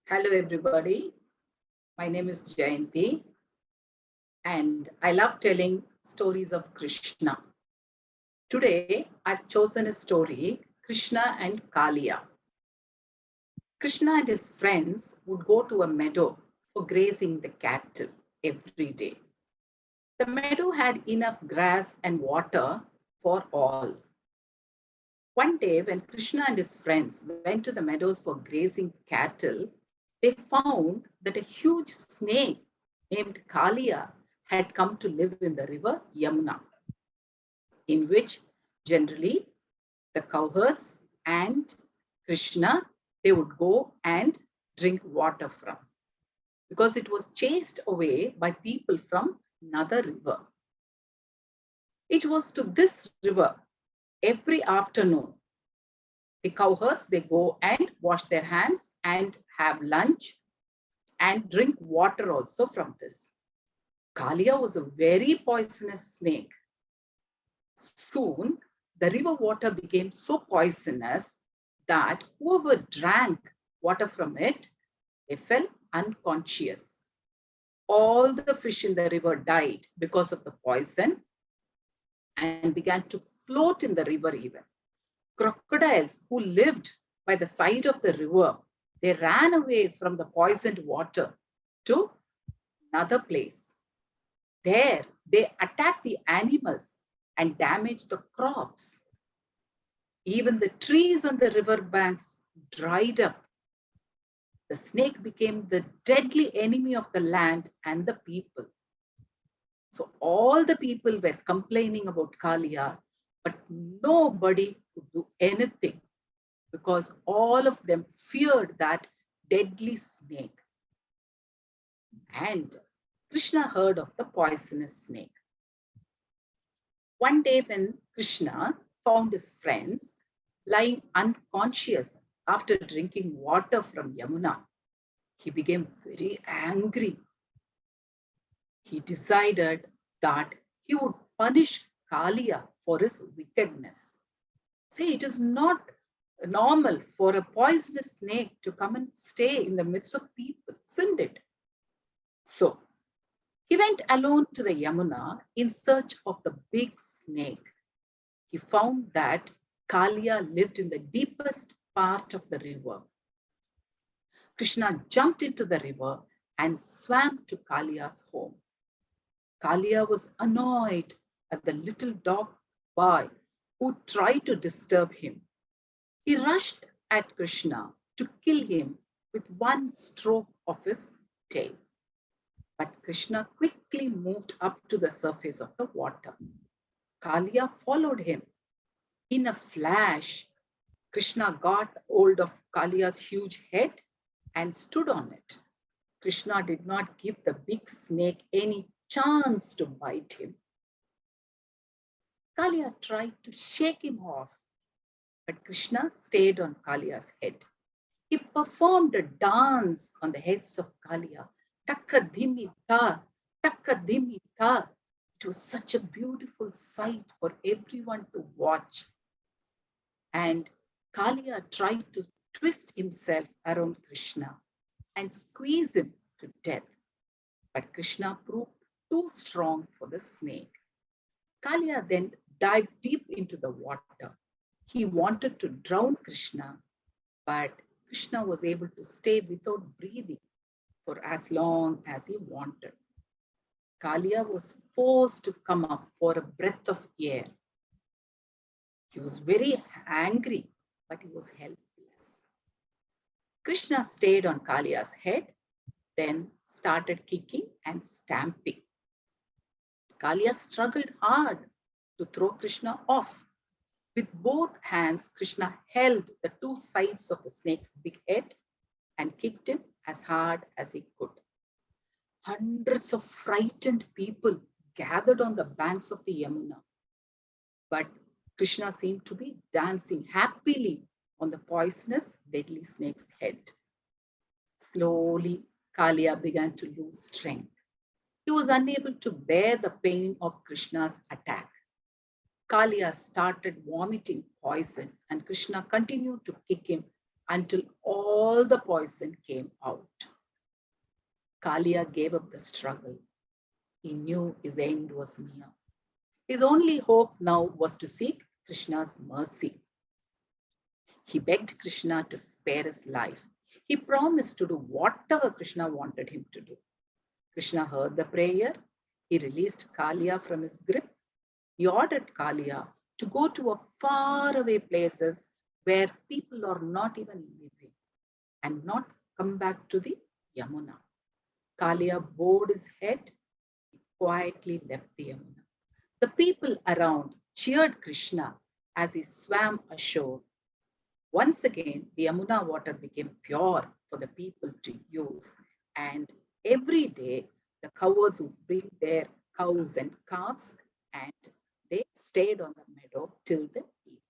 Hello, everybody. My name is Jayanthi, and I love telling stories of Krishna. Today, I've chosen a story Krishna and Kalia. Krishna and his friends would go to a meadow for grazing the cattle every day. The meadow had enough grass and water for all. One day, when Krishna and his friends went to the meadows for grazing cattle, they found that a huge snake named Kalia had come to live in the river Yamuna, in which generally the cowherds and Krishna they would go and drink water from because it was chased away by people from another river. It was to this river every afternoon the cowherds they go and wash their hands and have lunch and drink water also from this. Kalia was a very poisonous snake. Soon, the river water became so poisonous that whoever drank water from it, they fell unconscious. All the fish in the river died because of the poison and began to float in the river even. Crocodiles who lived by the side of the river, they ran away from the poisoned water to another place. There, they attacked the animals and damaged the crops. Even the trees on the river banks dried up. The snake became the deadly enemy of the land and the people. So all the people were complaining about Kalia, but nobody could do anything because all of them feared that deadly snake. And Krishna heard of the poisonous snake. One day when Krishna found his friends lying unconscious after drinking water from Yamuna, he became very angry. He decided that he would punish Kalia for his wickedness. See, it is not normal for a poisonous snake to come and stay in the midst of people, isn't it? So he went alone to the Yamuna in search of the big snake. He found that Kalia lived in the deepest part of the river. Krishna jumped into the river and swam to Kalia's home. Kalia was annoyed at the little dog boy who tried to disturb him. He rushed at Krishna to kill him with one stroke of his tail. But Krishna quickly moved up to the surface of the water. Kalia followed him. In a flash, Krishna got hold of Kalia's huge head and stood on it. Krishna did not give the big snake any chance to bite him. Kalia tried to shake him off, but Krishna stayed on Kalia's head. He performed a dance on the heads of Kalia. Takadimita, takadimita. It was such a beautiful sight for everyone to watch. And Kalia tried to twist himself around Krishna and squeeze him to death. But Krishna proved too strong for the snake. Kalia then dived deep into the water. He wanted to drown Krishna, but Krishna was able to stay without breathing for as long as he wanted. Kalia was forced to come up for a breath of air. He was very angry, but he was helpless. Krishna stayed on Kalia's head, then started kicking and stamping. Kalia struggled hard to throw Krishna off. With both hands, Krishna held the two sides of the snake's big head and kicked him as hard as he could. Hundreds of frightened people gathered on the banks of the Yamuna. But Krishna seemed to be dancing happily on the poisonous, deadly snake's head. Slowly, Kalia began to lose strength. He was unable to bear the pain of Krishna's attack. Kalia started vomiting poison, and Krishna continued to kick him until all the poison came out. Kalia gave up the struggle. He knew his end was near. His only hope now was to seek Krishna's mercy. He begged Krishna to spare his life. He promised to do whatever Krishna wanted him to do. Krishna heard the prayer. He released Kalia from his grip. He ordered Kalia to go to a faraway places where people are not even living and not come back to the Yamuna. Kalia bowed his head. He quietly left the Yamuna. The people around cheered Krishna as he swam ashore. Once again, the Yamuna water became pure for the people to use. And every day, the cowards would bring their cows and calves and they stayed on the meadow till the evening.